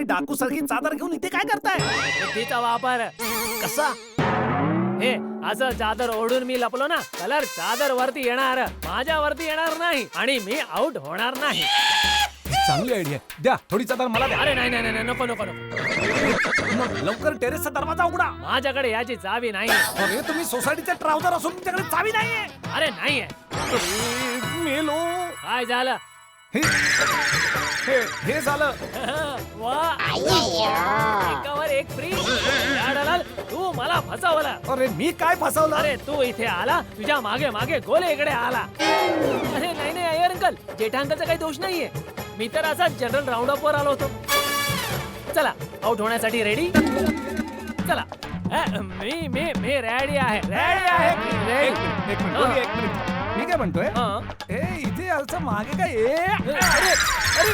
तुम्ही डाकू सारखी चादर घेऊन इथे काय करताय? बुद्धीचा वापर. कसा? हे असं चादर ओढून मी लपलो ना, कलर चादर वरती येणार, माझ्यावरती येणार नाही आणि मी आउट होणार नाही. चांगली आयडिया. द्या थोडी चादर मला द्या. अरे नाही नाही नाही, नको नको नको. मग लवकर टेरेसचा दरवाजा उघडा. माझ्याकडे याची चावी नाही. अरे तुम्ही सोसायटीचे ट्राउझर असून तुमच्याकडे चावी नाहीये. अरे नाहीये. मेलो. काय झालं? हे हे झालं. वा, एकावर एक फ्री. या दलाल, तू मला फसवलं. अरे मी काय फसवलं? अरे तू इथे आला, तुझ्या मागे मागे गोले इकडे आला. अरे नाही नाही अय्यर अंकल, जेठा अंकलचा काही दोष नाहीये. मी तर असा जनरल राऊंड अप वर आलो होतो. चला आउट होण्यासाठी रेडी? चला. मी मी मी रेडी आहे. रेडी आहे. एक मिनिट, एक मिनिट, दोघे एक मिनिट. मी काय म्हणतोय? ए इथे आलचं मागे काय? अरे अरे